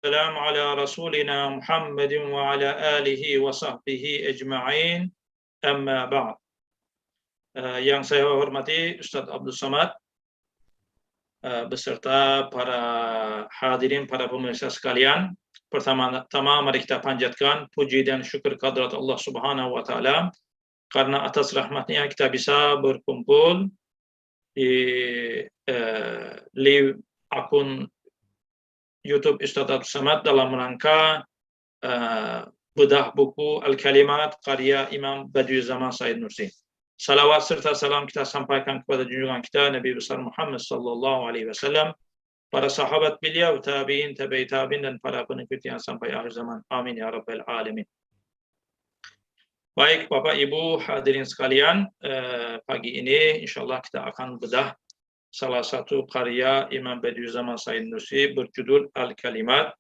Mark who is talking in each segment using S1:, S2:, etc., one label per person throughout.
S1: Salam ala rasulina Muhammadin wa ala alihi wa sahbihi ajma'in. Amma ba'd. Yang saya hormati Ustadz Abdul Somad beserta para hadirin, para pemirsa sekalian. Pertama-tama mari kita panjatkan puji dan syukur kehadirat Allah Subhanahu wa taala karena atas rahmatnya kita bisa berkumpul di akun YouTube Ustadz Abdul Somad dalam rangka bedah buku Al-Kalimat karya Imam Badiuzzzaman Said Nursi. Salawat serta salam kita sampaikan kepada junjungan kita Nabi besar Muhammad sallallahu alaihi wasallam, para sahabat beliau, tabi'in, tabi'i tabi'in, dan para pengikut yang sampai akhir zaman. Amin ya rabbal alamin. Baik Bapak Ibu hadirin sekalian, pagi ini insyaallah kita akan bedah salah satu karya Imam Badiuzzzaman Said Nursi berjudul Al-Kalimat.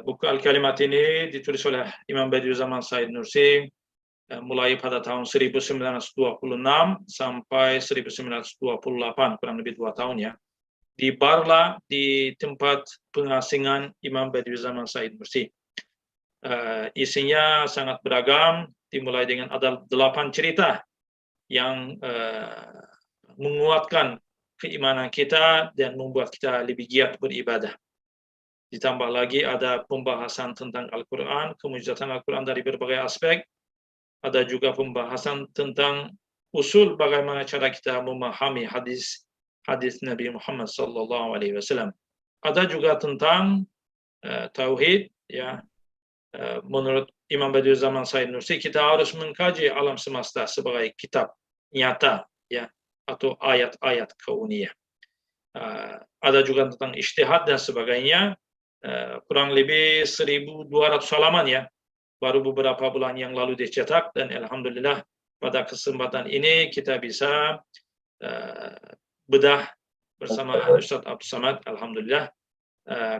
S1: Buku Al-Kalimat ini ditulis oleh Imam Badiuzzzaman Said Nursi mulai pada tahun 1926 sampai 1928, kurang lebih 2 tahun ya, di Barla, di tempat pengasingan Imam Badiuzzzaman Said Nursi. Isinya sangat beragam, dimulai dengan ada 8 cerita yang menguatkan keimanan kita dan membuat kita lebih giat beribadah. Ditambah lagi ada pembahasan tentang Al-Quran, kemujizatan Al-Quran dari berbagai aspek. Ada juga pembahasan tentang usul bagaimana cara kita memahami hadis Nabi Muhammad SAW. Ada juga tentang tauhid, ya. Menurut Imam Badiuzzzaman Said Nursi, kita harus mengkaji alam semesta sebagai kitab nyata, ya, atau ayat-ayat kauniyah. Ada juga tentang ijtihad dan sebagainya. Kurang lebih 1.200 halaman ya, baru beberapa bulan yang lalu dicetak, dan alhamdulillah pada kesempatan ini kita bisa bedah bersama Ustadz Abdul Somad. Alhamdulillah,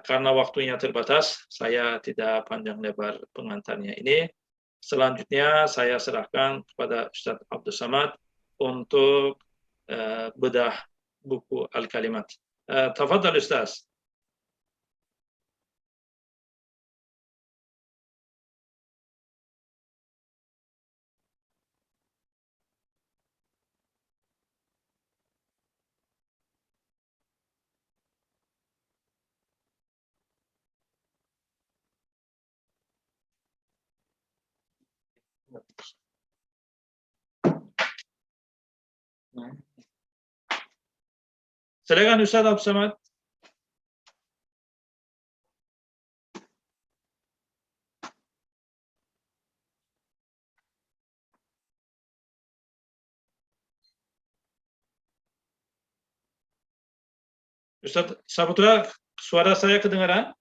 S1: karena waktunya terbatas, saya tidak panjang lebar pengantarnya ini. Selanjutnya saya serahkan kepada Ustadz Abdul Somad untuk bedah buku Al-Kalimat. Tafadhal Ustaz. Silakan Ustaz Abdul Somad. Ustaz Saputra, suara saya kedengaran?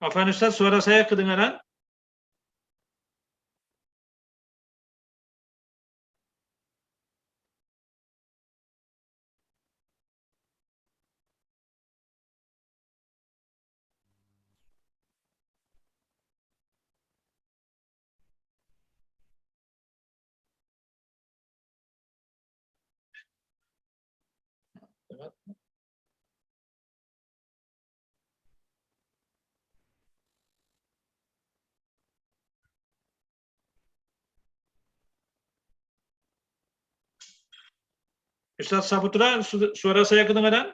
S1: Afwan Ustaz, suara saya kedengaran? Ustaz Saputra, suara saya kedengaran?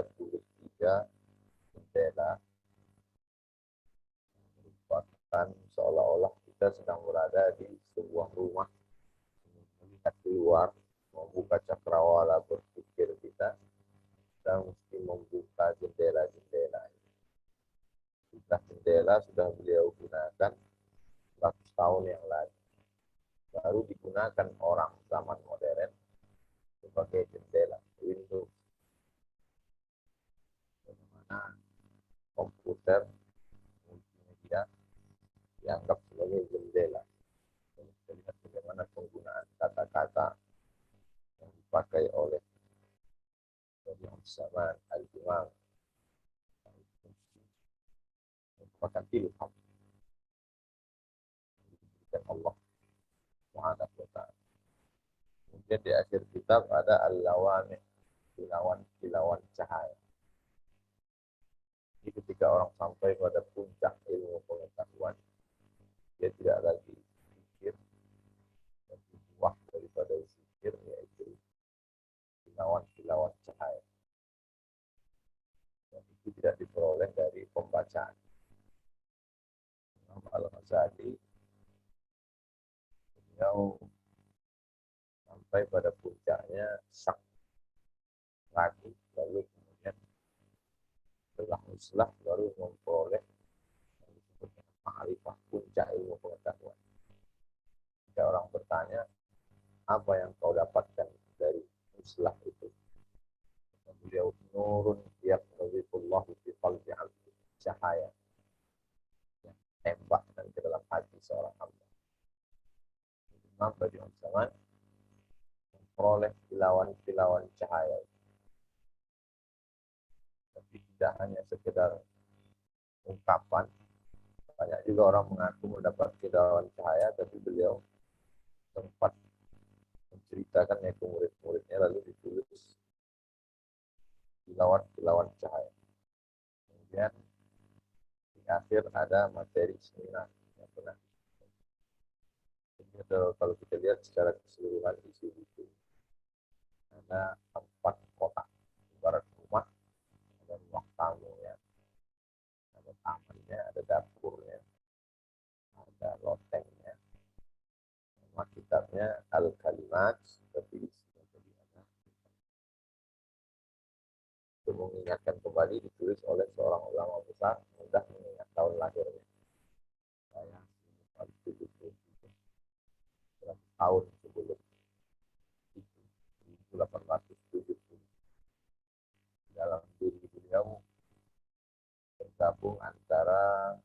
S2: 33 jendela, merupakan seolah-olah kita sedang berada di sebuah rumah, melihat keluar, membuka cakrawala berpikir kita, dan mesti membuka jendela-jendela. Sudah jendela sudah beliau gunakan 100 tahun yang lalu, baru digunakan orang zaman modern sebagai jendela Windows, bagaimana komputer multimedia dianggap sebagai jendela. Kita lihat bagaimana penggunaan kata-kata yang dipakai oleh Nabi Zaman Al-Imam merupakan ilham dari Allah Subhanahu wa Ta'ala. Kemudian di akhir kitab ada al-lawami, kilauan cahaya. Jadi ketika orang sampai pada puncak ilmu pengetahuan, dia tidak lagi pikir, lebih buah daripada zikir, yaitu kilauan cahaya. Dan itu tidak diperoleh dari pembacaan. Imam Al-Ghazali, beliau sampai pada puncaknya sak lagi, lalu kemudian setelah muslah baru memperoleh yang disebut dengan ma'rifah, puncak ilmu pengetahuan. Jika orang bertanya, apa yang kau dapatkan dari muslah itu? Beliau nurun yaqdhifullah fi qalbi 'abdi, cahaya yang tembakkan ke dalam hati seorang hamba. Imam Badi'un Zaman memperoleh kilauan-kilauan cahaya, tapi tidak hanya sekedar ungkapan. Banyak juga orang mengaku mendapat kilauan cahaya, tapi beliau sempat menceritakannya ke murid-muridnya, lalu ditulis kilauan-kilauan cahaya. Kemudian di akhir ada materi seminar yang pernah. Jadi kalau kita lihat secara keseluruhan isi buku, ada 4 kotak, ibarat rumah, ada ruang tamunya, ada tamannya, ada dapurnya, ada lotengnya. Nama kitabnya Al-Kalimat, tapi isinya tadi ada. Itu mengingatkan kembali, ditulis oleh seorang ulama besar, mudah mengingat tahun lahirnya. Saya 73 tahun sebelum itu, 1870. Dalam diri beliau tergabung antara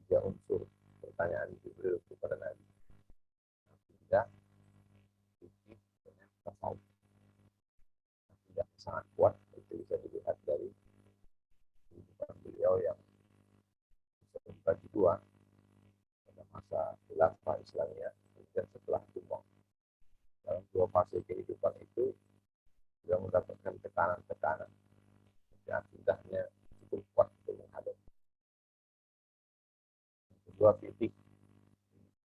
S2: 3 unsur pertanyaan Jibril kepada Nabi. Akidah, fikih, dan tasawuf. Akidah sangat kuat, itu bisa dilihat dari kehidupan beliau yang bisa dibagi 2 pada masa khilafah Islamiyah dan setelah tumbang. Dalam 2 fase kehidupan itu beliau mendapatkan tekanan-tekanan, dan akidahnya cukup kuat untuk menghadapi. Yang kedua, fikih,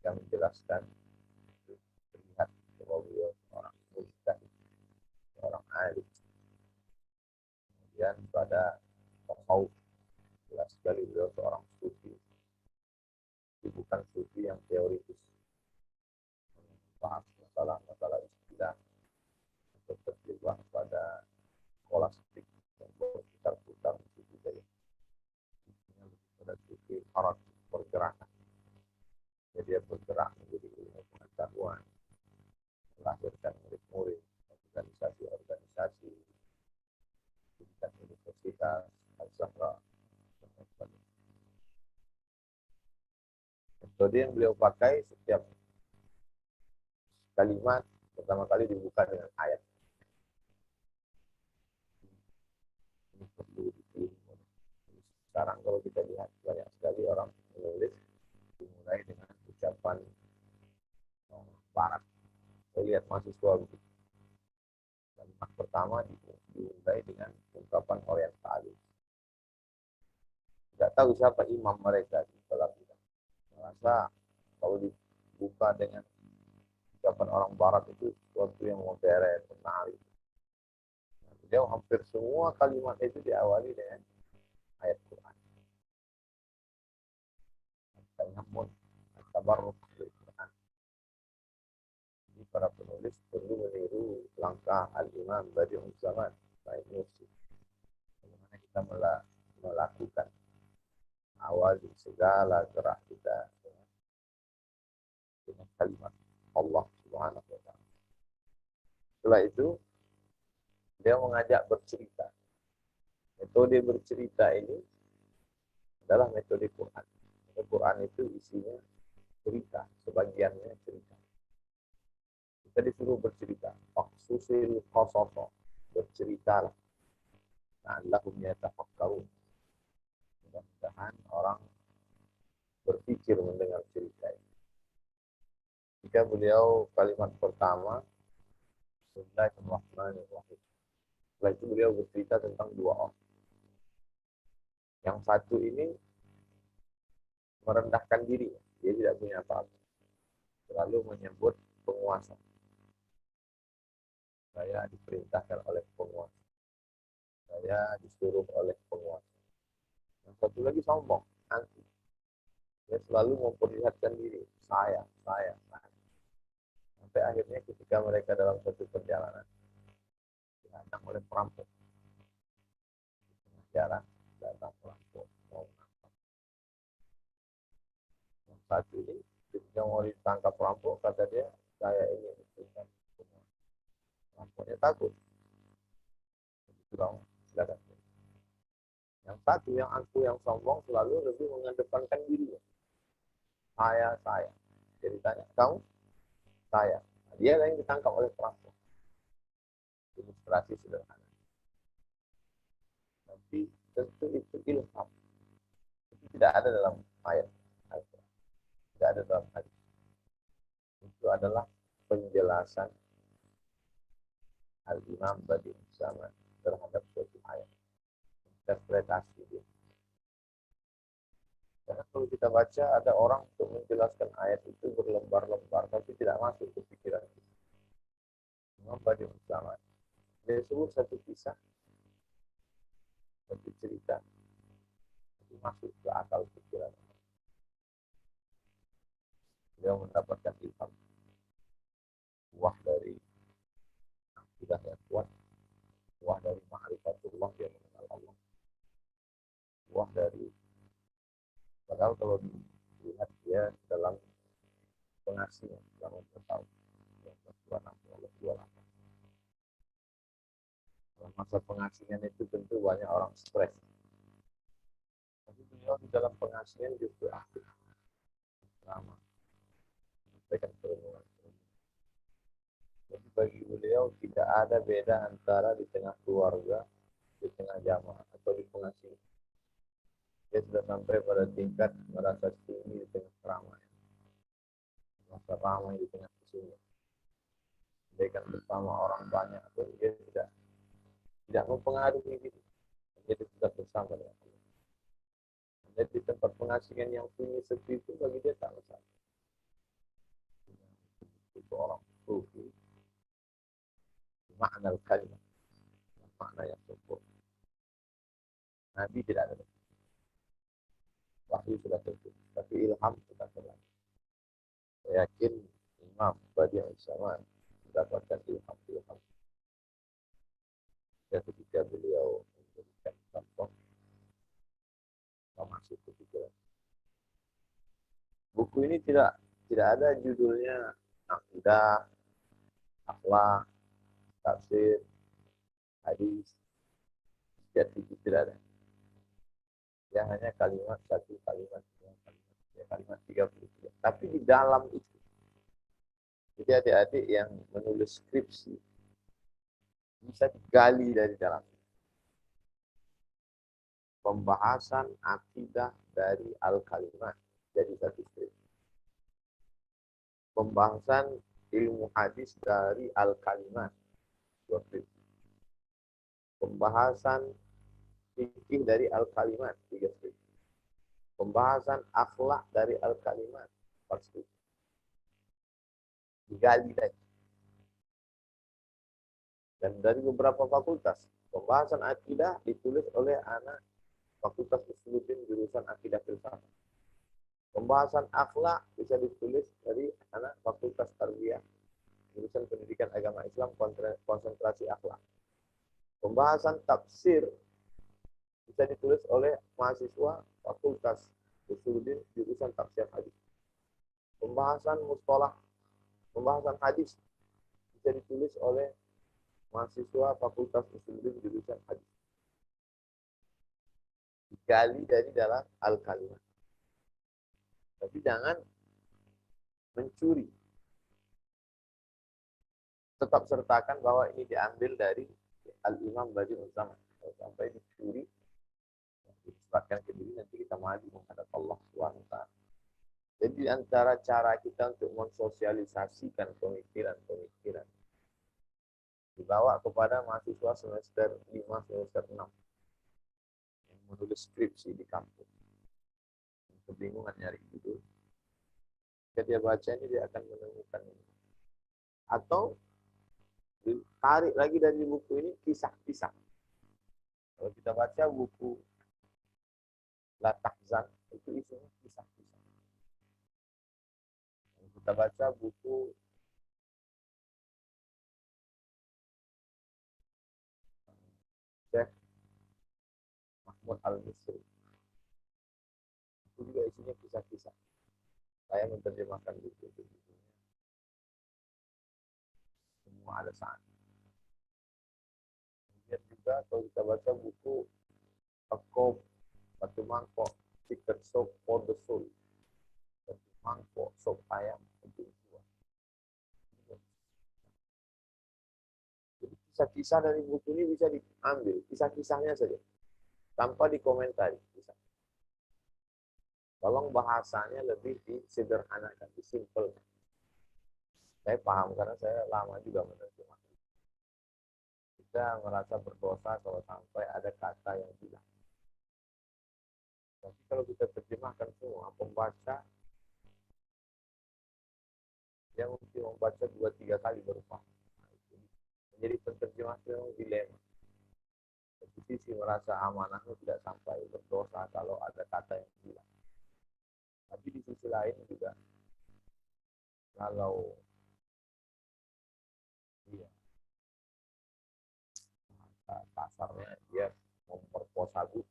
S2: yang menjelaskan, terlihat bahwa beliau seorang mujtahid, seorang alim. Kemudian pada tasawuf, jelas sekali beliau seorang sufi, tapi bukan sufi yang teoritis, membahas masalah-masalah istilah atau terjebak pada skolastik yang berputar-putar sufi saja. Ini lebih pada sufi harat, pergerakan. Jadi dia bergerak menjadi ilmu pengetahuan, melahirkan murid-murid, organisasi-organisasi, tingkat universitas, al-Zahra, dan sebagainya. Metode yang beliau pakai setiap kalimat pertama kali dibuka dengan ayat. Ini perlu dipilih. Sekarang kalau kita lihat banyak sekali orang menulis dimulai dengan ucapan barat. Saya lihat mahasiswa begitu. Kalimat pertama dimulai dengan ungkapan orientalis. Tidak tahu siapa imam mereka di sekolah kita. Merasa kalau dibuka dengan ucapan orang barat itu sesuatu yang modern, menarik. Beliau hampir semua kalimat itu diawali dengan ayat Quran. Tayammum, tabarruk bil Quran. Jadi para penulis perlu meniru langkah Al-Imam Badi'uz Zaman, Said Nursi. Bagaimana kita melakukan awal segala gerak kita dengan kalimat Allah Subhanahu wa taala. Setelah itu dia mengajak bercerita. Metode bercerita ini adalah metode Quran. Quran itu isinya cerita, sebagiannya cerita. Kita disuruh bercerita. Faqsusil qasasa, berceritalah. La'allahum yatafakkarun. Mudah-mudahan orang berpikir mendengar cerita ini. Jika beliau kalimat pertama, Bismillahirrahmanirrahim. Setelah itu beliau bercerita tentang dua orang. Yang satu ini merendahkan diri, dia tidak punya apa-apa. Selalu menyebut penguasa. Saya diperintahkan oleh penguasa. Saya disuruh oleh penguasa. Yang satu lagi sombong, angkuh. Dia selalu memperlihatkan diri, saya. Sampai akhirnya ketika mereka dalam satu perjalanan, dihadang oleh perampok. Di tengah jalan, datang perampok. Yang satu ini, ketika mau ditangkap perampok, kata dia, saya ini. Perampoknya takut. Silakan. Yang satu, yang angkuh, yang sombong, selalu lebih mengedepankan dirinya. Saya. Jadi tanya, kamu? Saya. Dia yang ditangkap oleh perampok. Ilustrasi sederhana. Tapi tentu itu ilham. Itu tidak ada dalam ayat. Tidak ada dalam hadis. Itu adalah penjelasan Al-Imam Badi'uz Zaman terhadap suatu ayat. Interpretasi dia. Karena kalau kita baca, ada orang untuk menjelaskan ayat itu berlembar-lembar, tapi tidak masuk ke pikiran kita. Imam Badi'uz Zaman. Dia sebut satu kisah, satu cerita, itu masuk ke akal pikiran. Dia mendapatkan ilham, buah dari akidah yang kuat, buah dari ma'rifatullah, dia mengenal Allah, buah dari, padahal kalau dilihat dia dalam pengasihnya dalam bertahun, dalam masa pengasingan itu tentu banyak orang stres. Tapi beliau di dalam pengasihan justru aktif, lama, sampaikan perlindungan. Jadi bagi beliau tidak ada beda antara di tengah keluarga, di tengah jamaah, atau di pengasihan. Dia sudah sampai pada tingkat merasa tinggi di tengah keramaian, merasa ramai di tengah kesunyian. Dia kan bersama orang banyak, atau dia tidak mempengaruhi diri. Dia tidak bersama dengan Allah. Jadi tempat pengasihan yang sunyi seperti itu bagi dia tak masalah. Itu orang sufi, makna kalimat, makna yang sempurna. Nabi tidak ada. Wahyu sudah tentu, tapi ilham sudah terlalu. Saya yakin Imam Badi'uz Zaman mendapatkan ilham. Dan ketika beliau memberikan contoh, masuk ke pikiran. Buku ini tidak ada judulnya akidah, akhlak, tafsir, hadis, jadi tidak ada. Ya hanya kalimat 33. Tapi di dalam itu, jadi adik-adik yang menulis skripsi bisa digali dari dalam pembahasan akidah dari Al-Kalimat jadi satu skripsi. Pembahasan ilmu hadis dari Al-Kalimat dua skripsi. Pembahasan fikih dari Al-Kalimat 3 skripsi. Pembahasan akhlak dari Al-Kalimat 4 skripsi. Digali lagi. Dan dari beberapa fakultas Pembahasan akidah ditulis oleh anak Fakultas Usuluddin jurusan Akidah Filsafat. Pembahasan akhlak bisa ditulis dari anak Fakultas Tarbiyah jurusan Pendidikan Agama Islam konsentrasi akhlak. Pembahasan tafsir bisa ditulis oleh mahasiswa Fakultas Usuluddin jurusan Tafsir Hadis. Pembahasan mustalah, pembahasan hadis bisa ditulis oleh mahasiswa Fakultas Usuluddin jurusan Hadis. Digali dari dalam Al-Kalimah. Tapi jangan mencuri. Tetap sertakan bahwa ini diambil dari Al-Imam Badi'uz Zaman. Kalau sampai dicuri, disebabkan ke diri, nanti kita maju menghadap Allah SWT. Jadi antara cara kita untuk mensosialisasikan pemikiran-pemikiran dibawa kepada mahasiswa semester 5, semester 6 yang menulis skripsi di kampus. Kebingungan nyari judul. Ketika dia baca ini, dia akan menemukan ini. Atau ditarik lagi dari buku ini kisah-kisah. Kalau kita baca buku La Tahzan, itu isinya kisah-kisah. Kalau kita baca buku Syekh Mahmud Al-Misri, itu juga isinya kisah-kisah. Saya menerjemahkan buku-bukunya. Semua ada sana. Kemudian juga kalau kita baca buku Akob, Batu Mangkok, Chicken Soup for the Soul. Batu Mangkok, sop ayam untuk jiwa. Jadi kisah-kisah dari buku ini bisa diambil, kisah-kisahnya saja, tanpa dikomentari. Tolong bahasanya lebih disederhanakan, disimpelkan. Saya paham karena saya lama juga menerjemahkan. Kita merasa berdosa kalau sampai ada kata yang hilang. Tapi kalau kita terjemahkan semua, pembaca dia mungkin membaca 2-3 kali baru paham. Menjadi penterjemah itu dilema. Di sisi merasa amanahnya tidak sampai, berdosa kalau ada kata yang hilang. Tapi di sisi lain juga, kalau dia kasarnya dia memperkosa buku,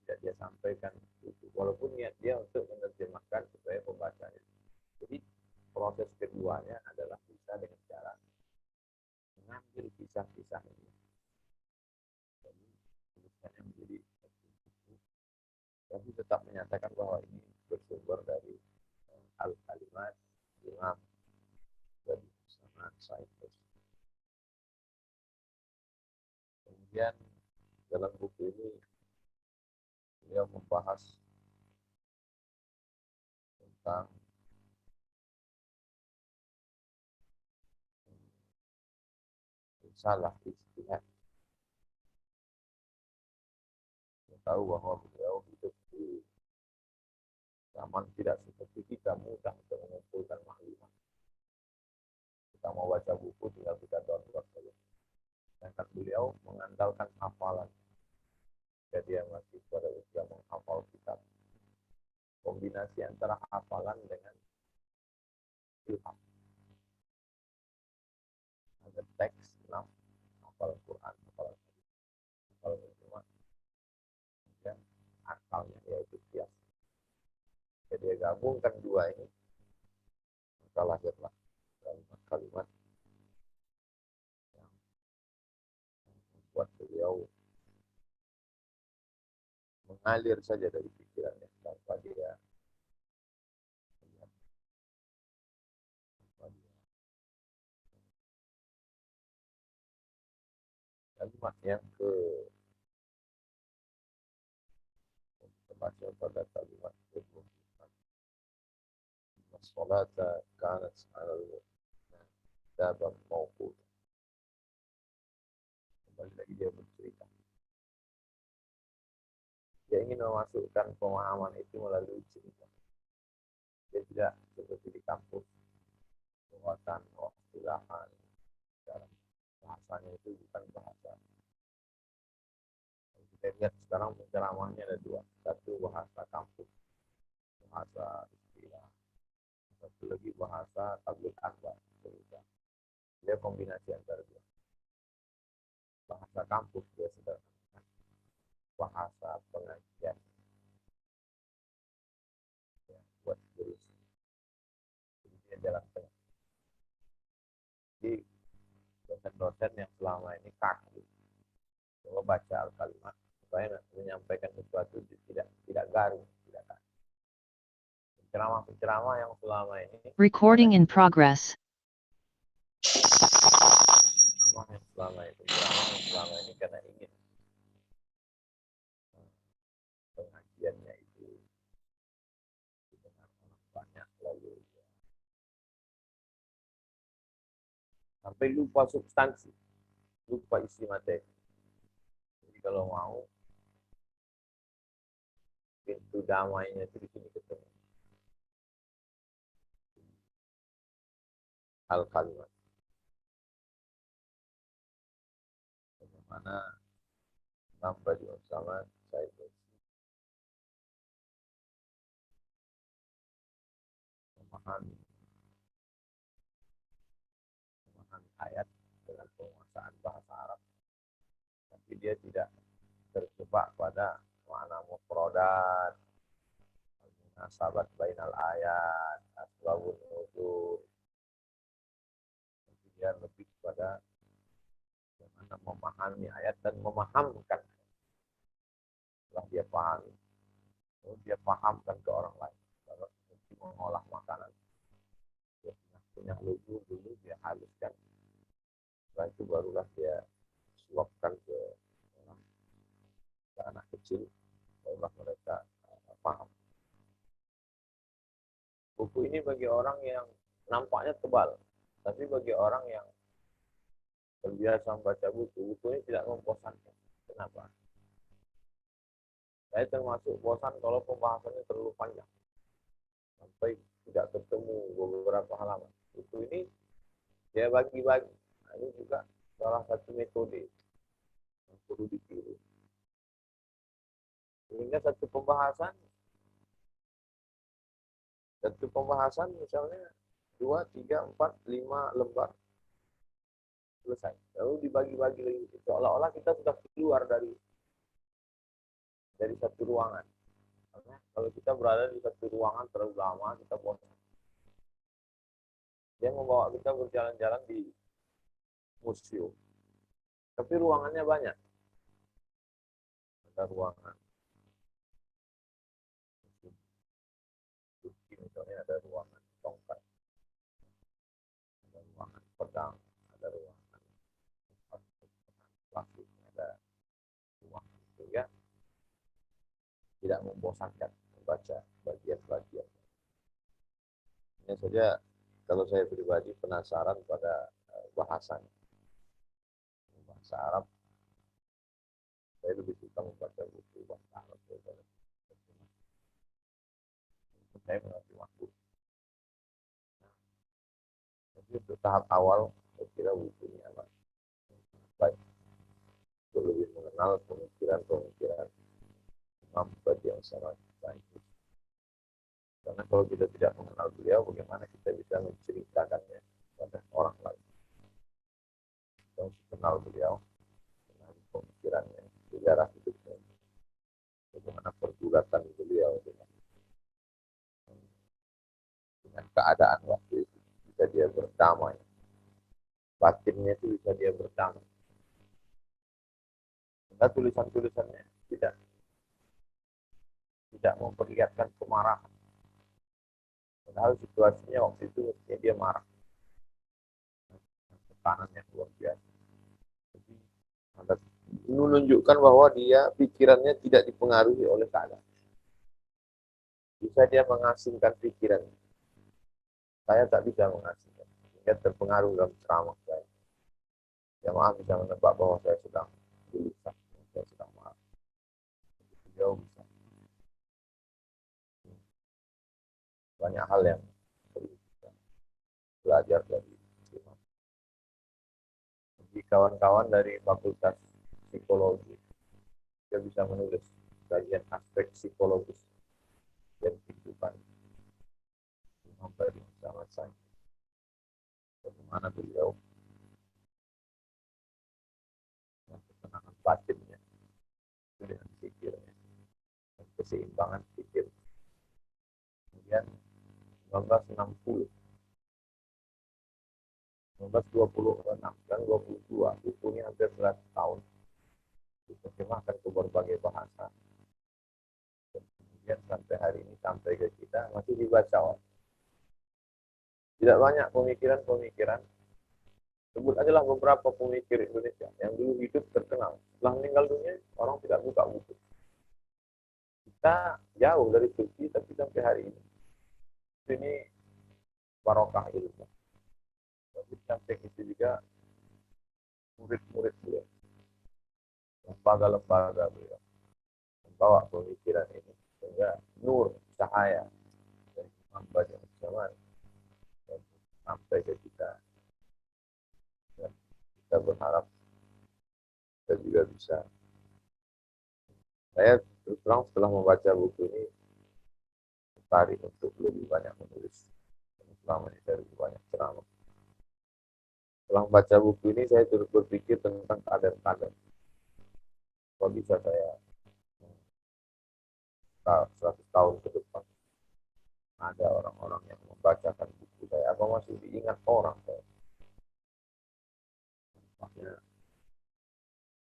S2: tidak dia sampaikan itu, walaupun niat dia untuk menerjemahkan supaya pembacanya. Jadi proses keduanya adalah bisa dengan cara mengambil kisah-kisah ini, jadi tulisannya menjadi buku, tapi tetap menyatakan bahwa ini bersumber dari Al-Kalimat Imam Badi'uz Zaman Said. Kemudian dalam buku ini beliau membahas tentang salah ijtihad. Kita tahu bahwa beliau hidup di zaman tidak seperti kita, mudah untuk mengumpulkan maklumat. Kita mau baca buku tinggal kita download saja. Sedangkan beliau mengandalkan hafalan. Jadi dia masih pada usia menghafal kitab. Kombinasi antara hafalan dengan ilham. Ada teks 6, hafal Quran, hafal Quran, kemudian akalnya yaitu kias. Jadi dia gabungkan dua ini, maka lahirlah kalimat-kalimat yang membuat beliau mengalir saja dari pikirannya tanpa dia melihat, tanpa dia. Kalimat yang ke termasuk pada kalimat ke-24. As-salata kanat 'alal mu'minina kitaban mawquta. Kembali lagi dia bercerita. Dia ingin memasukkan pemahaman itu melalui cerita. Dia tidak seperti di kampus, muatan, istilahan, bahasanya itu bukan bahasa. Kita lihat sekarang penceramahnya ada dua. Satu bahasa kampus, bahasa istilah. Satu lagi bahasa tabligh akbar. Dia kombinasi antara dua. Bahasa kampus dia sederhana. Bahasa pengajian ya, buat tulis. Jadi dia jalan tengah. Jadi dosen-dosen yang selama ini kaku, coba baca al-kalimat supaya menyampaikan sesuatu tidak garing, tidak kaku. Penceramah-penceramah yang selama ini
S3: Recording in progress.
S2: penceramah yang selama ini karena ingin pengajiannya itu didengar orang banyak, lalu sampai lupa substansi, lupa isi materi. Jadi kalau mau pintu damainya itu di sini ketemu. Al-kalimat. Bagaimana tanpa bersama saya memahami ayat dengan penguasaan bahasa Arab, tapi dia tidak terjebak pada makna mufradat, munasabat bainal ayat, asbabun nuzul. Tapi dia lebih pada bagaimana memahami ayat dan memahamkan. Setelah dia pahami, lalu dia pahamkan ke orang lain. Kalau mengolah makanan, dia punya lugu dulu, dia haluskan. Setelah itu barulah dia suapkan ke anak kecil, barulah mereka paham. Buku ini bagi orang yang nampaknya tebal, tapi bagi orang yang terbiasa membaca buku ini tidak membosankan. Kenapa? Saya termasuk bosan kalau pembahasannya terlalu panjang, sampai tidak ketemu beberapa halaman. Buku ini dia bagi-bagi. Nah, ini juga salah satu metode yang perlu ditiru. Sehingga satu pembahasan misalnya 2, 3, 4, 5 lembar selesai. Lalu dibagi-bagi lagi. Seolah-olah kita sudah keluar dari satu ruangan. Karena kalau kita berada di satu ruangan terlalu lama, kita bosan. Dia membawa kita berjalan-jalan di museum. Tapi ruangannya banyak. Ada ruangan misalnya, ada ruangan tongkat, ada ruangan pedang, ada ruangan plastik, ada ruangan, sehingga tidak membosankan membaca bagian-bagian. Ini saja kalau saya pribadi penasaran pada bahasanya. Bahasa Arab, saya lebih suka membaca buku bahasa Arab daripada saya mengerti waktu. Jadi untuk tahap awal, saya kira buku ini amat baik untuk lebih mengenal pemikiran Imam yang sangat baik. Karena kalau kita tidak mengenal beliau, bagaimana kita bisa menceritakannya pada orang lain? Kita harus kenal beliau, dengan pemikirannya, sejarah hidupnya, bagaimana pergulatan beliau dengan keadaan waktu itu, bisa dia berdamai, batinnya itu bisa dia berdamai. Karena tulisan-tulisannya tidak memperlihatkan kemarahan. Padahal situasinya waktu itu dia marah. Tekanan yang luar biasa. Jadi menunjukkan bahwa dia pikirannya tidak dipengaruhi oleh keadaan. Bisa dia mengasingkan pikiran. Saya tak bisa mengasingkan. Dia terpengaruh dalam ceramah saya. Jamaah bisa menebak bahwa saya sedang gelisah, saya sedang marah. Jauh bisa. Banyak hal yang perlu kita belajar dari Imam. Di kawan-kawan dari Fakultas Psikologi, dia bisa menulis bagian aspek psikologis dan kehidupan pribadi sama saya. Bagaimana beliau ketenangan batinnya dengan pikirnya dan keseimbangan pikir. Kemudian 1960, 1926 dan 22, bukunya hampir 100 tahun diterjemahkan ke berbagai bahasa. Dan kemudian sampai hari ini, sampai ke kita, masih dibaca. Tidak banyak pemikiran-pemikiran. Sebut ajalah beberapa pemikir Indonesia yang dulu hidup terkenal. Setelah meninggal dunia, orang tidak buka buku. Kita jauh dari suci, tapi sampai hari ini barokah ilmu. Tapi sampai itu juga murid-murid beliau, lembaga-lembaga beliau membawa pemikiran ini sehingga nur cahaya dari Imam Badi'us Zaman sampai ke kita. Dan kita berharap kita juga bisa. Saya terus terang setelah membaca buku ini tertarik untuk lebih banyak menulis. Selama ini saya lebih banyak ceramah. Setelah membaca buku ini saya terus berpikir tentang keadaan-keadaan. Kok bisa saya 100 tahun ke depan ada orang-orang yang membacakan buku saya, apa masih diingat orang saya? Makanya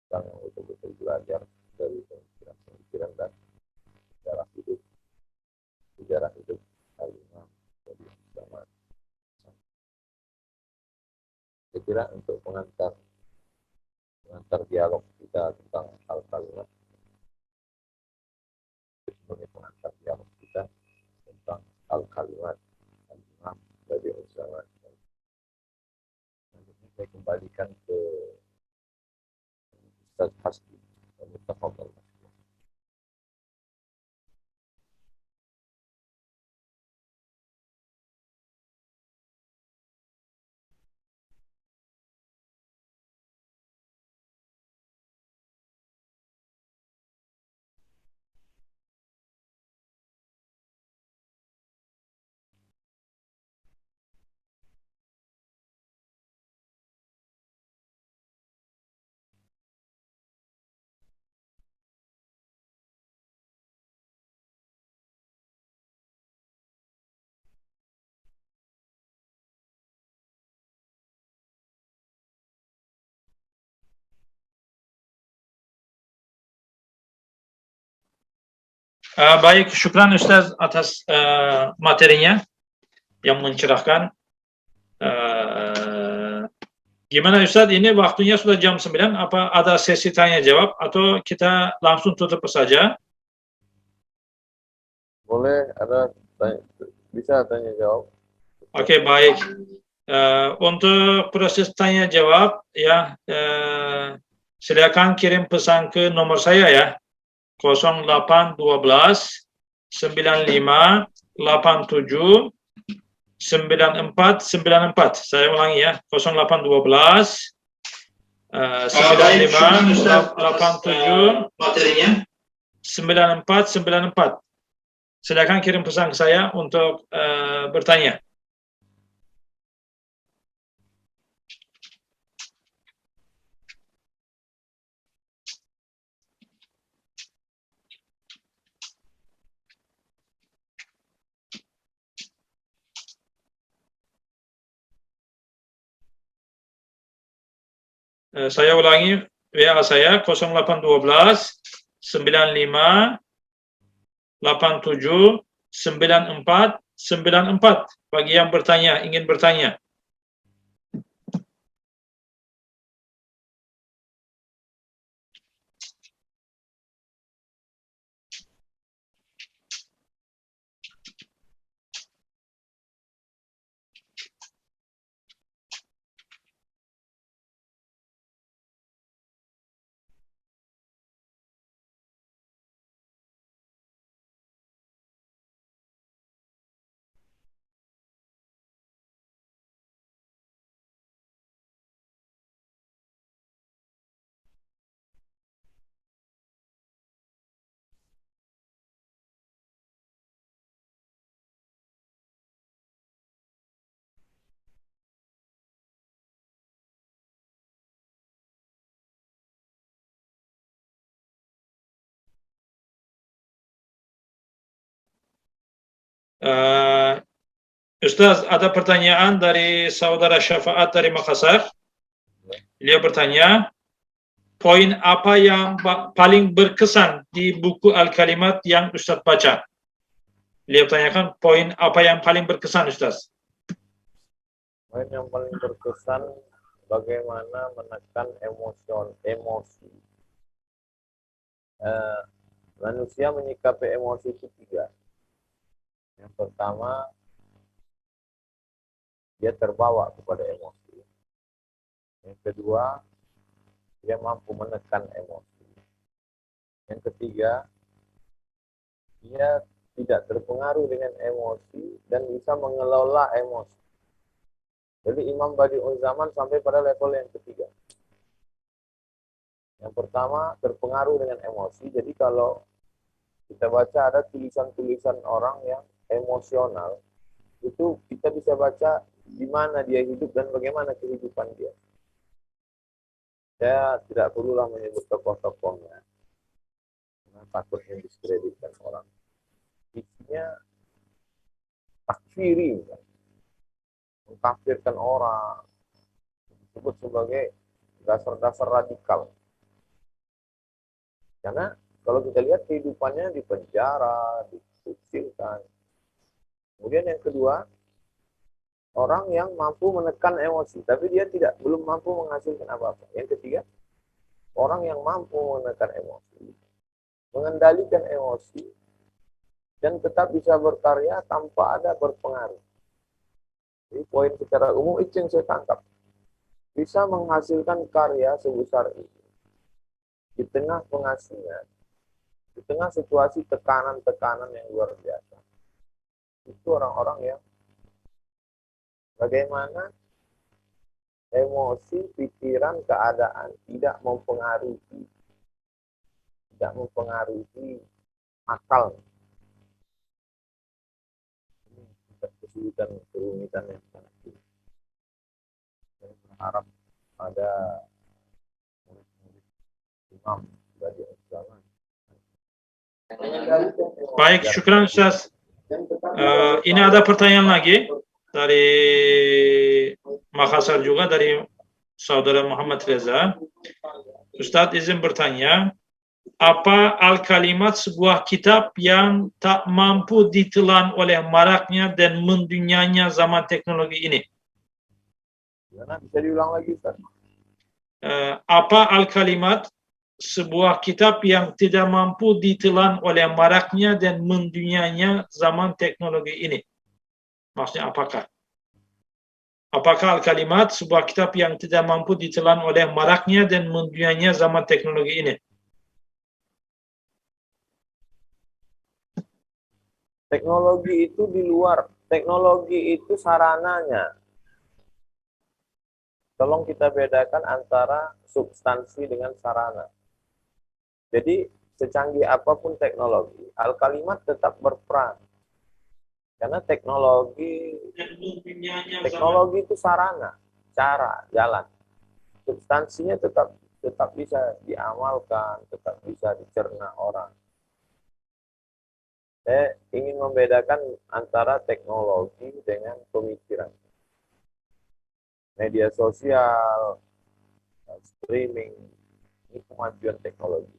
S2: kita yang betul-betul belajar dari pemikiran-pemikiran dan sejarah hidup Al-Imam Badi'us Zaman. Saya kira untuk pengantar dialog kita tentang Al-Kalimat, sebagai pengantar dialog kita tentang Al-Kalimat Al-Imam Badi'us Zaman. Nanti saya kembalikan ke Ustaz Hasbi dan Tafadhol.
S1: Baik, syukran Ustaz atas materinya yang mencerahkan. Gimana Ustaz, ini waktunya sudah jam 9, apa ada sesi tanya jawab atau kita langsung tutup saja?
S2: Boleh, ada bisa tanya jawab.
S1: Oke, baik. Untuk proses tanya jawab ya, silakan kirim pesan ke nomor saya ya, 0812 95 87 9494. Saya ulangi ya, 0812 95 87 materinya 9494. Silakan kirim pesan ke saya untuk bertanya. Saya ulangi WA saya 0812 95 87 94 94 bagi yang bertanya, ingin bertanya. Ustaz, ada pertanyaan dari saudara Syafaat dari Makassar. Beliau bertanya, poin apa yang paling berkesan di buku Al-Kalimat yang Ustaz baca? Beliau tanyakan poin apa yang paling berkesan, Ustaz?
S2: Poin yang paling berkesan bagaimana menekan emosi. Manusia menyikapi emosi itu 3. Yang pertama, dia terbawa kepada emosi. Yang kedua, dia mampu menekan emosi. Yang ketiga, dia tidak terpengaruh dengan emosi dan bisa mengelola emosi. Jadi Imam Badi'uz Zaman sampai pada level yang ketiga. Yang pertama, terpengaruh dengan emosi. Jadi kalau kita baca ada tulisan-tulisan orang yang emosional, itu kita bisa baca di mana dia hidup dan bagaimana kehidupan dia. Saya tidak perlulah menyebut tokoh-tokohnya, karena takutnya diskreditkan orang. Isinya takfiri, mengkafirkan orang, disebut sebagai dasar-dasar radikal. Karena kalau kita lihat kehidupannya di penjara, dikucilkan. Kemudian yang kedua, orang yang mampu menekan emosi, tapi dia belum mampu menghasilkan apa-apa. Yang ketiga, orang yang mampu menekan emosi, mengendalikan emosi, dan tetap bisa berkarya tanpa ada berpengaruh. Jadi poin secara umum itu yang saya tangkap. Bisa menghasilkan karya sebesar itu. Di tengah pengasingan, di tengah situasi tekanan-tekanan yang luar biasa. Itu orang-orang yang bagaimana emosi, pikiran, keadaan tidak mempengaruhi akal. Ini kesulitan, kerumitan yang sangat tinggi. Saya berharap ada murid-murid Imam Badi'uz Zaman.
S1: Baik, syukran Ustaz. Ini ada pertanyaan lagi dari Makassar juga, dari saudara Muhammad Reza. Ustaz izin bertanya, apa Al-Kalimat sebuah kitab yang tak mampu ditelan oleh maraknya dan mendunianya zaman teknologi ini?
S2: Gimana? Bisa diulang lagi, Ustaz?
S1: Apa Al-Kalimat sebuah kitab yang tidak mampu ditelan oleh maraknya dan mendunianya zaman teknologi ini? Maksudnya apakah? Apakah Al-Kalimat sebuah kitab yang tidak mampu ditelan oleh maraknya dan mendunianya zaman teknologi ini?
S2: Teknologi itu di luar, teknologi itu sarananya. Tolong kita bedakan antara substansi dengan sarana. Jadi secanggih apapun teknologi, Al-Kalimat tetap berperan. Karena teknologi itu sarana, cara, jalan. Substansinya tetap bisa diamalkan, tetap bisa dicerna orang. Saya ingin membedakan antara teknologi dengan pemikiran. Media sosial, streaming, ini kemajuan teknologi.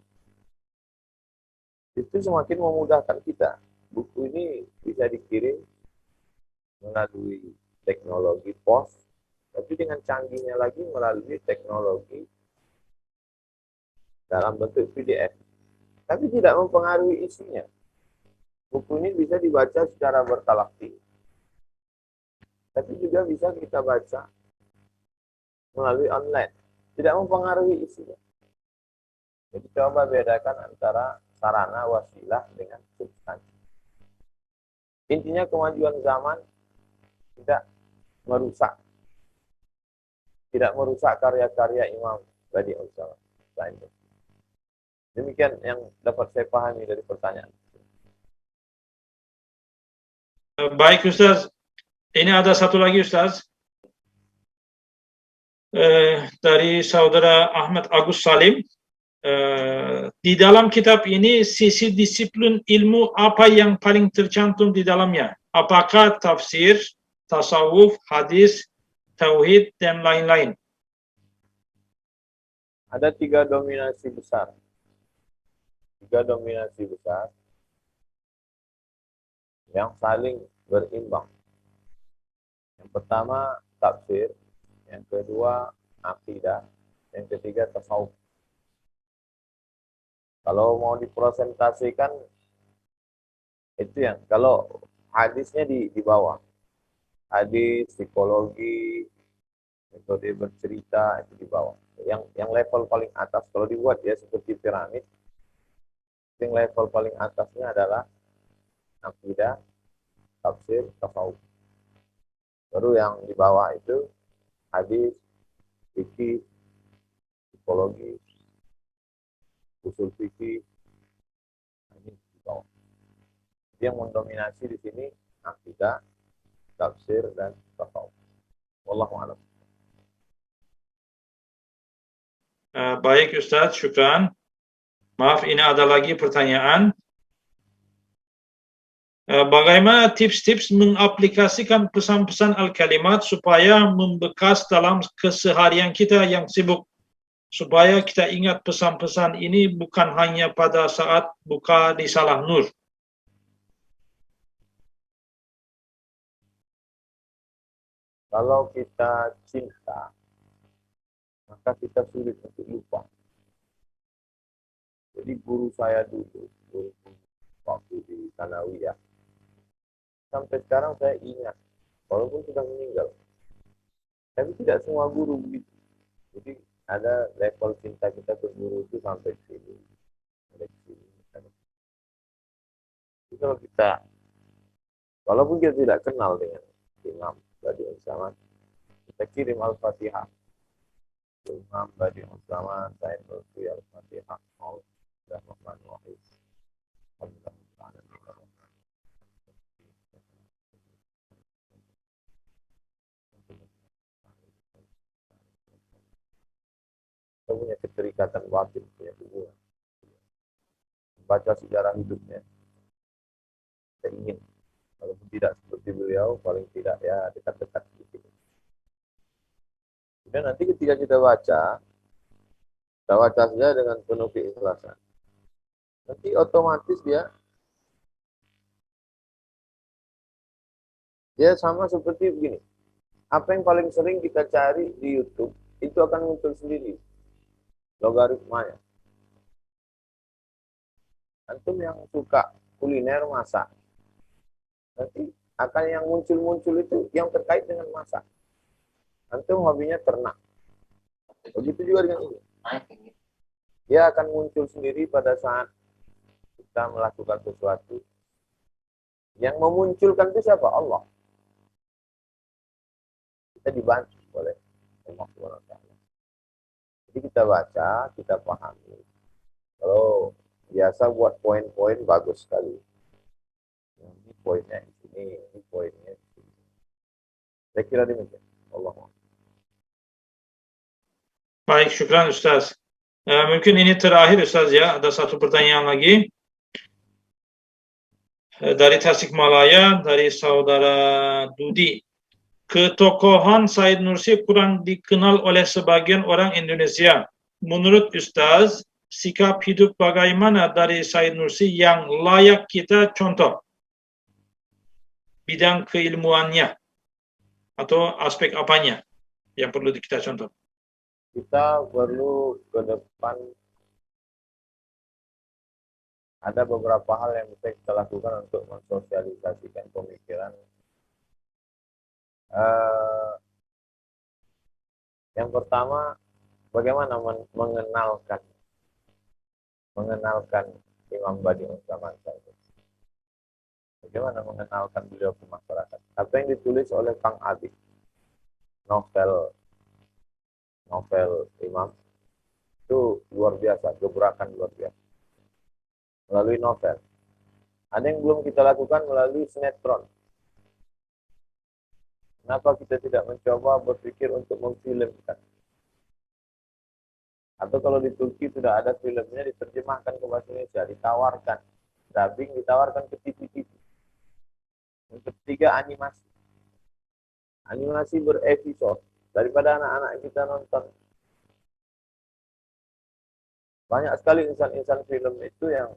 S2: Itu semakin memudahkan kita. Buku ini bisa dikirim melalui teknologi pos, tapi dengan canggihnya lagi melalui teknologi dalam bentuk PDF. Tapi tidak mempengaruhi isinya. Buku ini bisa dibaca secara bertalaqti, tapi juga bisa kita baca melalui online. Tidak mempengaruhi isinya. Jadi coba bedakan antara sarana, wasilah dengan substansi. Intinya kemajuan zaman tidak merusak karya-karya Imam Badi'uz Zaman. Demikian yang dapat saya pahami dari pertanyaan.
S1: Baik Ustaz, ini ada satu lagi Ustaz, dari saudara Ahmad Agus Salim. Di dalam kitab ini sisi disiplin ilmu apa yang paling tercantum di dalamnya? Apakah tafsir, tasawuf, hadis, tauhid, dan lain-lain?
S2: Ada tiga dominasi besar. Tiga dominasi besar yang saling berimbang. Yang pertama tafsir, yang kedua akidah, yang ketiga tasawuf. Kalau mau dipresentasikan itu yang kalau hadisnya di bawah. Hadis, psikologi, metode bercerita itu di bawah. Yang level paling atas kalau dibuat ya seperti piramid, yang level paling atasnya adalah akidah, tafsir, tasawuf. Baru yang di bawah itu hadis, fikih, psikologi, usul fikih, ini di bawah. Jadi yang mendominasi di sini akidah, tafsir, dan tasawuf. Wallahu a'lam.
S1: Baik Ustaz, syukran. Maaf, ini ada lagi pertanyaan. Bagaimana tips-tips mengaplikasikan pesan-pesan Al-Kalimat supaya membekas dalam keseharian kita yang sibuk? Supaya kita ingat pesan-pesan ini bukan hanya pada saat buka di Salah Nur.
S2: Kalau kita cinta, maka kita sulit untuk lupa. Jadi guru saya dulu, guru waktu di Sanawiyah, sampai sekarang saya ingat, walaupun sudah meninggal. Tapi tidak semua guru begitu. Jadi ada level cinta kita ke guru itu sampai sini. Sampai sini. Jadi kalau kita, walaupun kita tidak kenal dengan Imam Badi'us Zaman, kita kirim Al-Fatihah. Imam Badi'us Zaman, saya Nursi Al-Fatihah. Bismillahirrahmanirrahim. Kita punya keterikatan batin, punya hubungan. Baca sejarah hidupnya, saya ingin, walaupun tidak seperti beliau, paling tidak ya dekat-dekat sedikit. Dan nanti ketika kita baca saja dengan penuh keikhlasan. Nanti otomatis dia sama seperti begini. Apa yang paling sering kita cari di YouTube, itu akan muncul sendiri logaritmanya. Antum yang suka kuliner masak, nanti akan yang muncul-muncul itu yang terkait dengan masak. Antum hobinya ternak, begitu juga dengan ini. Dia akan muncul sendiri pada saat kita melakukan sesuatu. Yang memunculkan itu siapa? Allah. Kita dibantu oleh Allah SWT. Jadi kita baca, kita pahami. Kalau biasa buat poin-poin bagus sekali. Ini poinnya di sini, ini poinnya di sini. Saya kira demikian. Allah.
S1: Baik, syukran Ustaz. Mungkin ini terakhir Ustaz ya, ada satu pertanyaan lagi. Dari Tasikmalaya, dari saudara Dudi. Ketokohan Said Nursi kurang dikenal oleh sebagian orang Indonesia. Menurut Ustaz, sikap hidup bagaimana dari Said Nursi yang layak kita contoh? Bidang keilmuannya atau aspek apanya yang perlu kita contoh?
S2: Kita perlu ke depan ada beberapa hal yang bisa kita lakukan untuk mensosialisasikan pemikiran. Yang pertama, bagaimana mengenalkan Imam Badi'us Zaman. Bagaimana mengenalkan beliau ke masyarakat. Apa yang ditulis oleh Kang Abi, novel Imam, itu luar biasa, gebrakan luar biasa. Melalui novel. Ada yang belum kita lakukan melalui sinetron. Kenapa kita tidak mencoba berpikir untuk memfilmkan? Atau kalau di Turki sudah ada filmnya diterjemahkan ke bahasa Indonesia, ditawarkan. Dubbing ditawarkan ke TV-TV. Yang ketiga, animasi. Animasi berepisode. Daripada anak-anak kita nonton. Banyak sekali insan-insan film itu yang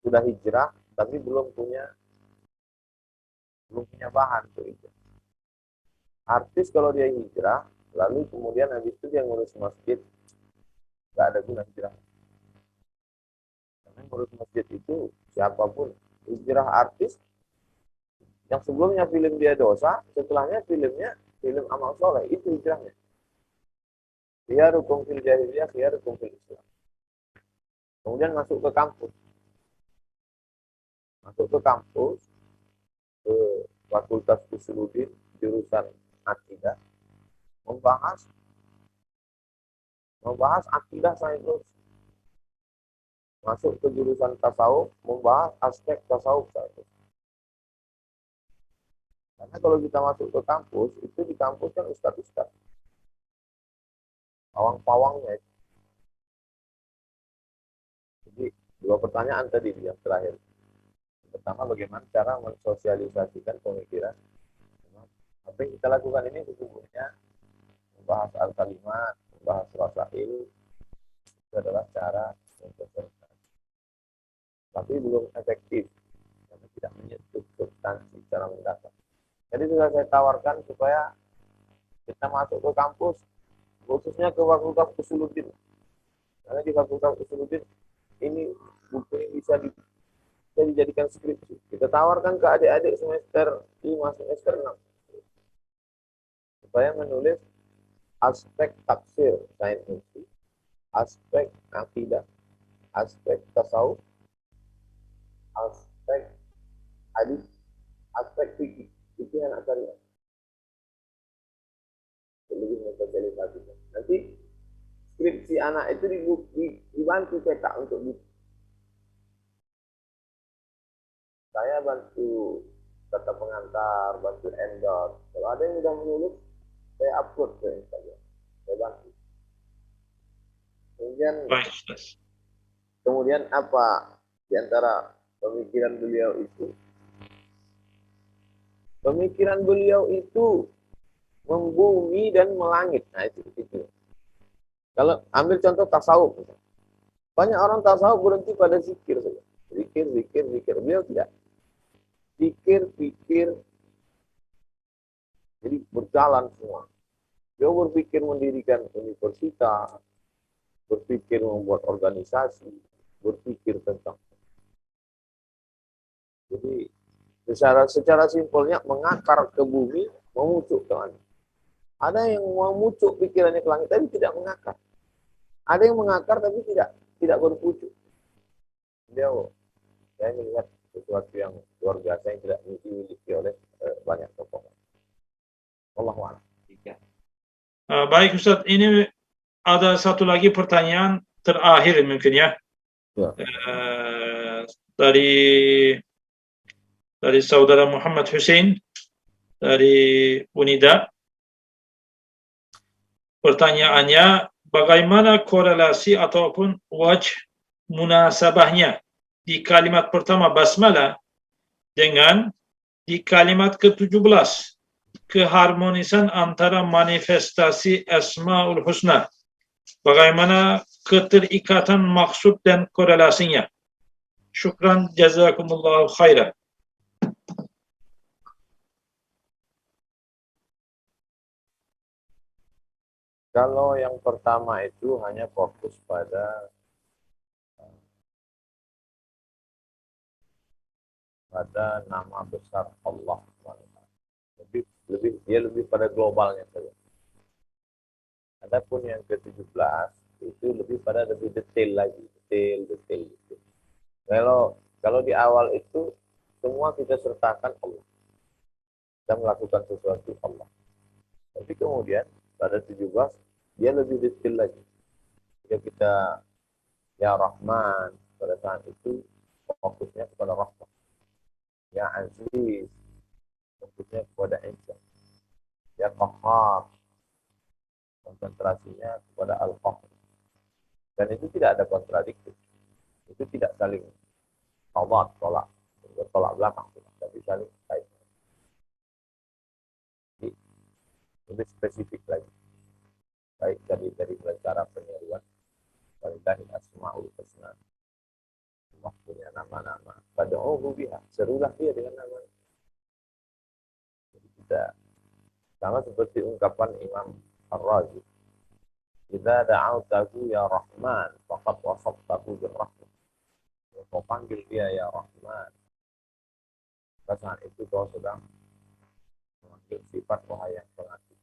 S2: sudah hijrah, tapi belum punya bahan tuh itu. Artis kalau dia hijrah, lalu kemudian habis itu dia ngurus masjid, nggak ada guna hijrah. Karena ngurus masjid itu siapapun, hijrah artis yang sebelumnya film dia dosa, setelahnya film amal soleh, itu hijrahnya. Dia rukun fil jahiliyah, dia rukun fil Islam. Kemudian masuk ke kampus, ke Fakultas Usuluddin, jurusan akidah, membahas akidah sains. Masuk ke jurusan tasawuf, membahas aspek tasawuf sains. Karena kalau kita masuk ke kampus, itu di kampus kan ustaz-ustaz, pawang-pawangnya. Jadi dua pertanyaan tadi yang terakhir. Pertama, bagaimana cara mensosialisasikan pemikiran. Apa yang kita lakukan ini sesungguhnya membahas al-kalimat, membahas rasail, itu adalah cara mensosialisasikan. Tapi belum efektif karena tidak menyentuh substansi secara mendalam. Jadi sudah saya tawarkan supaya kita masuk ke kampus, khususnya ke Fakultas Usuluddin. Karena di Fakultas Usuluddin ini buku ini bisa dijadikan skripsi. Kita tawarkan ke adik-adik semester 5, semester 6. Supaya menulis aspek tafsir sains, aspek akidah, aspek tasawuf, aspek hadis, aspek fikih. Itu yang akan lebih mensosialisasikan. Nanti skripsi anak itu dibantu cetak untuk buku. Saya bantu kata pengantar, bantu endorse. Kalau ada yang sudah menulis, saya upload ke Instagram. Saya bantu. Kemudian apa di antara pemikiran beliau itu? Pemikiran beliau itu membumi dan melangit. Nah itu. Kalau ambil contoh tasawuf, banyak orang tasawuf berhenti pada zikir saja. Zikir. Beliau tidak. Pikir. Jadi berjalan semua. Dia berpikir mendirikan universitas, berpikir membuat organisasi, berpikir tentang. Jadi secara simpelnya mengakar ke bumi, memucuk ke langit. Ada yang memucuk pikirannya ke langit, tapi tidak mengakar. Ada yang mengakar tapi tidak berpucuk. Saya melihat sesuatu yang luar biasa yang tidak dimiliki oleh banyak tokoh. Wallahu a'lam.
S1: Baik Ustaz, ini ada satu lagi pertanyaan terakhir mungkin ya. Dari saudara Muhammad Hussein dari Unida. Pertanyaannya, bagaimana korelasi ataupun wajh munasabahnya di kalimat pertama basmalah dengan di kalimat ke-17 keharmonisan antara manifestasi Asmaul Husna. Bagaimana keterikatan maksud dan korelasinya? Syukran jazakumullahu khairan.
S2: Kalau yang pertama itu hanya fokus pada nama besar Allah. Lebih pada globalnya saja. Adapun yang ke-17 itu lebih detail lagi, detail. Kalau di awal itu semua kita sertakan Allah. Kita melakukan sesuatu Allah. Tapi kemudian pada 17 dia lebih detail lagi. Jika kita ya Rahman, pada saat itu fokusnya kepada Rahman. Ya Aziz, fokusnya kepada Isa. Ya Qahhar, konsentrasinya kepada Al-Qahhar. Dan itu tidak ada kontradiksi. Itu tidak saling tolak. bertolak belakang, tapi saling kait. Jadi, lebih spesifik lagi. Baik dari cara penyeruan, walillahi asmaul husna. Allah punya nama-nama. Fad'uhu biha, serulah dia dengan nama. Jadi kita sama seperti ungkapan Imam Ar-Razi. Idza da'awtahu ya Rahman, faqad wasaftahu birrahmah. Kau panggil dia ya Rahman, pada saat itu kau sedang mengambil sifat wahai yang pengasih.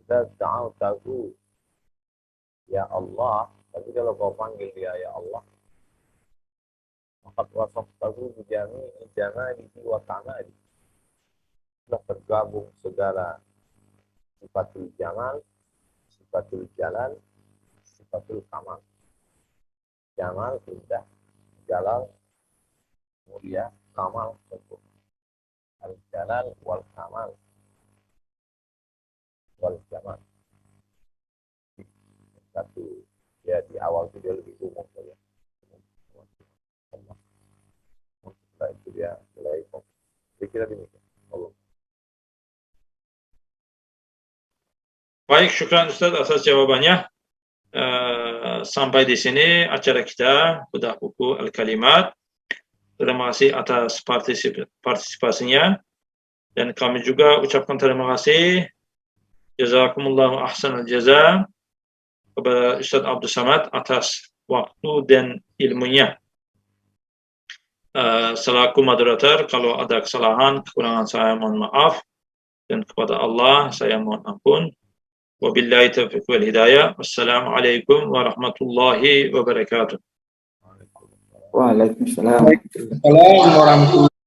S2: Idza da'awtahu ya Allah, tapi kalau kau panggil dia ya Allah, faqad wasaftahu bijami'i jamalihi wa kamalihi. Sudah tergabung segala sifatul jamal, sifatul jalal, sifatul kamal. Jamal, indah, jalal, mulia, kamal, sempurna. Al-jalal wal kamal wal jamal. Satu, ya di awal itu dia lebih umum saja. Setelah itu dia mulai kira demikian. Allah.
S1: Baik, syukran Ustaz atas jawabannya. Sampai di sini acara kita Bedah Buku Al-Kalimat. Terima kasih atas partisipasinya, dan kami juga ucapkan terima kasih jazakumullahu ahsanal jaza kepada Ustaz Abdul Samad atas waktu dan ilmunya. Selaku moderator, kalau ada kesalahan, kekurangan saya mohon maaf, dan kepada Allah saya mohon ampun. Wabillahi taufiq wal hidayah. Wassalamualaikum warahmatullahi wabarakatuh.
S4: Waalaikumsalam.
S5: Waalaikumsalam warahmatullahi